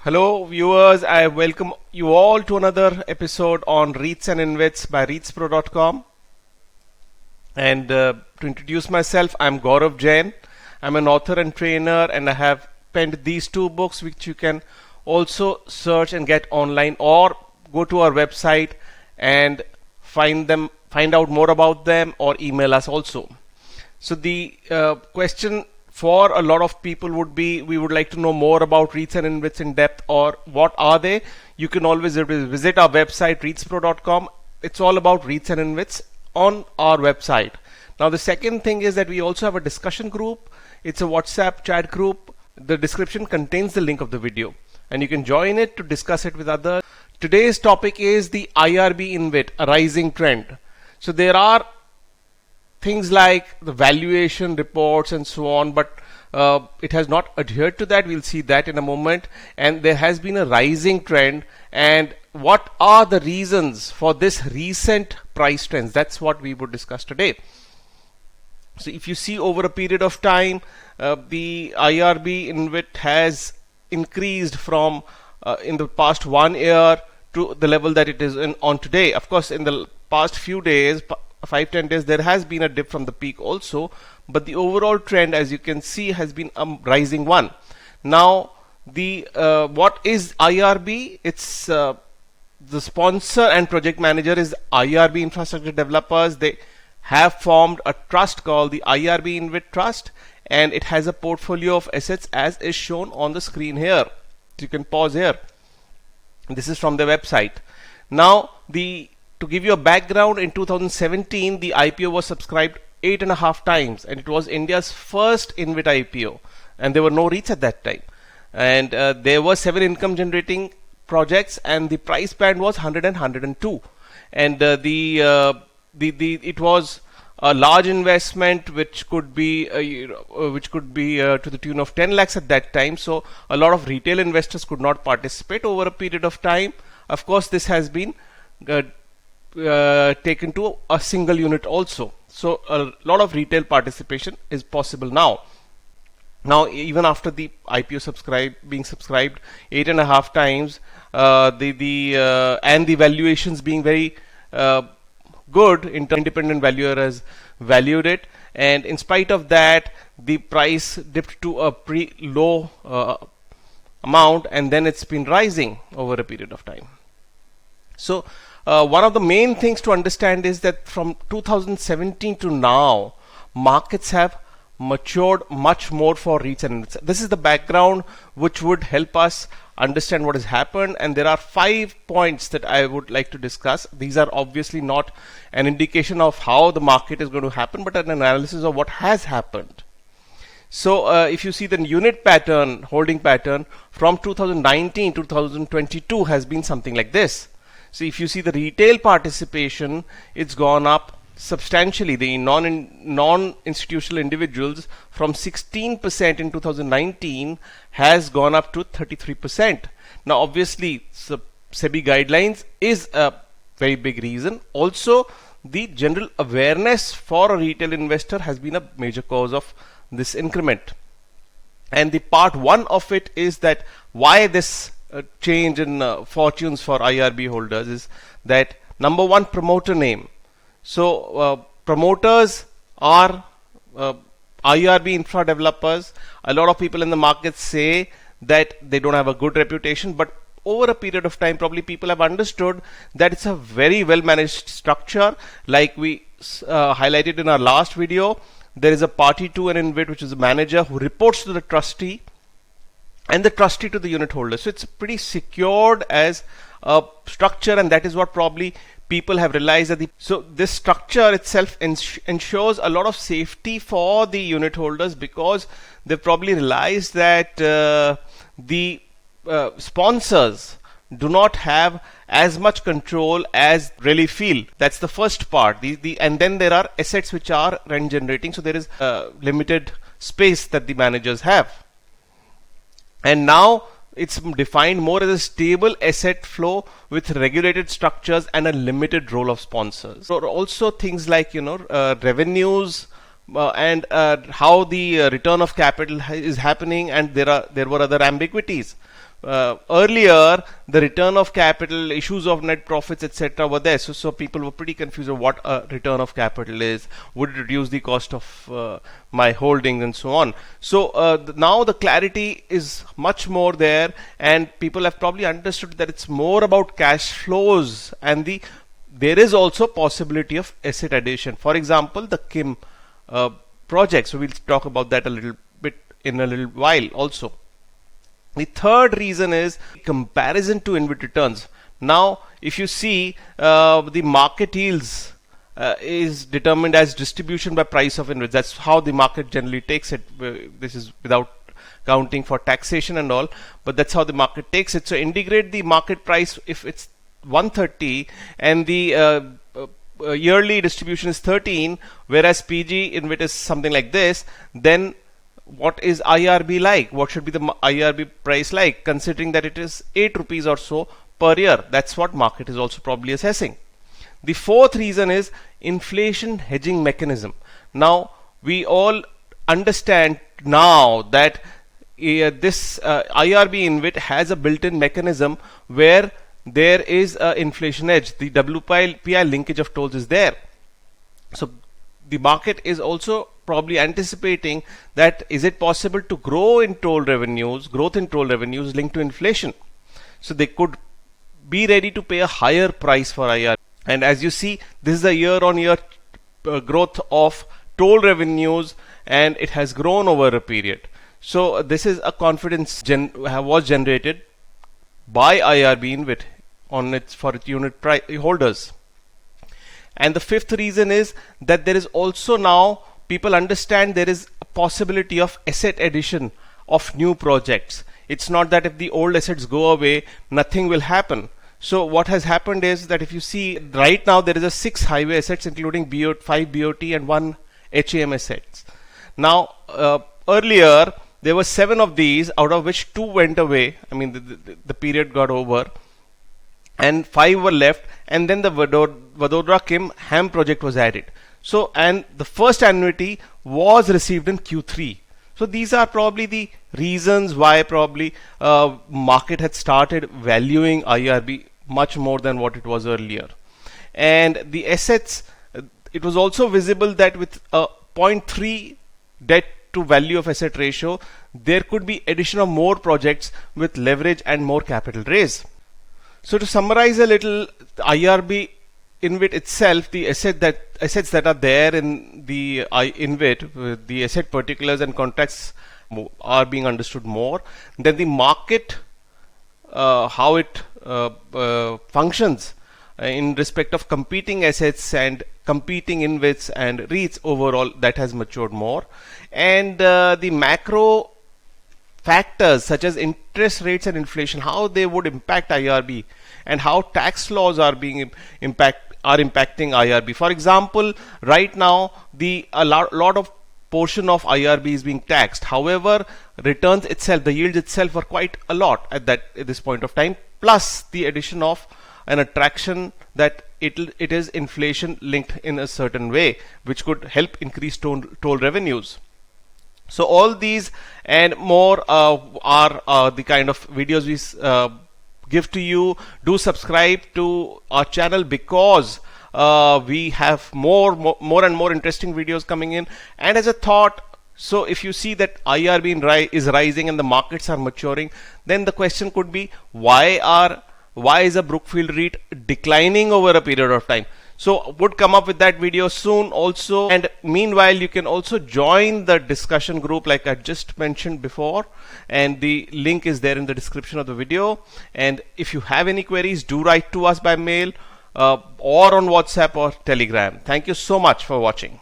Hello viewers, I welcome you all to another episode on REITs and InvITs by reitspro.com. And to introduce myself, I'm Gaurav Jain. I'm an author and trainer, and I have penned these two books which you can also search and get online, or go to our website and find out more about them, or email us also. So the question for a lot of people would be, we would like to know more about REITs and InvITs in depth, or what are they? You can always visit our website reitspro.com. It's all about REITs and InvITs on our website. Now the second thing is that we also have a discussion group. It's a WhatsApp chat group. The description contains the link of the video, and you can join it to discuss it with others. Today's topic is the IRB InvIT, a rising trend. So there are things like the valuation reports and so on, but it has not adhered to that. We'll see that in a moment. And there has been a rising trend. And what are the reasons for this recent price trends? That's what we would discuss today. So if you see over a period of time, the IRB InvIT has increased from in the past 1 year to the level that it is on today. Of course, in the past few days, 5-10 days, there has been a dip from the peak also, but the overall trend, as you can see, has been a rising one. Now the what is IRB? It's the sponsor and project manager is IRB Infrastructure Developers. They have formed a trust called the IRB InvIT Trust, and it has a portfolio of assets as is shown on the screen here. You can pause here. This is from their website. Now to give you a background, in 2017 the IPO was subscribed 8.5 times, and it was India's first InvIT IPO, and there were no REITs at that time, and there were 7 income generating projects, and the price band was 100 and 102, and it was a large investment which could be to the tune of 10 lakhs at that time. So a lot of retail investors could not participate over a period of time. Of course, this has been taken to a single unit also, so a lot of retail participation is possible now. Even after the IPO being subscribed 8.5 times, and the valuations being very good, independent valuer has valued it, and in spite of that, the price dipped to a low amount, and then it's been rising over a period of time. So one of the main things to understand is that from 2017 to now, markets have matured much more for REITs and InvITs. This is the background which would help us understand what has happened, and there are 5 points that I would like to discuss. These are obviously not an indication of how the market is going to happen, but an analysis of what has happened. So if you see the unit pattern, holding pattern from 2019 to 2022 has been something like this. So if you see the retail participation, it's gone up substantially. The non-institutional individuals from 16% in 2019 has gone up to 33%. Now obviously SEBI guidelines is a very big reason. Also, the general awareness for a retail investor has been a major cause of this increment. And the part 1 of it is that why this change in fortunes for IRB holders is that, number 1, promoter name. So promoters are IRB infra developers. A lot of people in the market say that they don't have a good reputation, but over a period of time, probably people have understood that it's a very well managed structure. Like we highlighted in our last video, there is a party to an InvIT, which is a manager who reports to the trustee, and the trustee to the unit holder. So it's pretty secured as a structure, and that is what probably people have realized that so this structure itself ensures a lot of safety for the unit holders, because they've probably realized that the sponsors do not have as much control as really feel. That's the first part. And then there are assets which are rent generating, so there is limited space that the managers have. And now it's defined more as a stable asset flow with regulated structures and a limited role of sponsors. So also things like revenues and how the return of capital is happening, and there were other ambiguities. earlier the return of capital, issues of net profits, etc. were there. So people were pretty confused of what a return of capital is, would it reduce the cost of my holdings and so on. So now the clarity is much more there, and people have probably understood that it's more about cash flows, and there is also possibility of asset addition. For example, the Kim project. So we'll talk about that a little bit in a little while also. The third reason is comparison to InvIT returns. Now, if you see the market yields is determined as distribution by price of InvITs. That's how the market generally takes it. This is without counting for taxation and all, but that's how the market takes it. So Indigrid, the market price, if it's 130 and the yearly distribution is 13, whereas PG InvIT is something like this, then what is IRB like? What should be the IRB price like, considering that it is 8 rupees or so per year? That's what market is also probably assessing. The fourth reason is inflation hedging mechanism. Now we all understand now that this IRB InvIT has a built-in mechanism where there is an inflation hedge. The WPI linkage of tolls is there. So the market is also probably anticipating that is it possible to grow in toll revenues, growth in toll revenues linked to inflation. So they could be ready to pay a higher price for IRB. And as you see, this is a year-on-year growth of toll revenues, and it has grown over a period. So this is a confidence was generated by IRB InvIT on its for its unit price holders. And the fifth reason is that there is also now people understand there is a possibility of asset addition of new projects. It's not that if the old assets go away, nothing will happen. So what has happened is that if you see right now there is a 6 highway assets including 5 BOT and 1 HAM assets. Now earlier there were 7 of these, out of which 2 went away. I mean the period got over, and 5 were left, and then the Vadodara Kim HAM project was added. So, and the first annuity was received in Q3. So these are probably the reasons why probably market had started valuing IRB much more than what it was earlier. And the assets, it was also visible that with a 0.3 debt to value of asset ratio, there could be addition of more projects with leverage and more capital raise. So to summarize a little, IRB InvIT itself, the assets that are there in the InvIT, the asset particulars and contracts are being understood more. Then the market, how it functions in respect of competing assets and competing InvITs and REITs overall, that has matured more. And the macro factors such as interest rates and inflation, how they would impact IRB, and how tax laws are being impacting IRB. For example, right now a lot of portion of IRB is being taxed. However, returns itself, the yields itself are quite a lot at this point of time, plus the addition of an attraction that it is inflation linked in a certain way, which could help increase toll revenues. So all these and more are the kind of videos we give to you. Do subscribe to our channel because we have more and more interesting videos coming in. And as a thought, so if you see that IRB is rising and the markets are maturing, then the question could be why is a Brookfield REIT declining over a period of time? So would come up with that video soon also. And meanwhile, you can also join the discussion group like I just mentioned before, and the link is there in the description of the video. And if you have any queries, do write to us by mail or on WhatsApp or Telegram. Thank you so much for watching.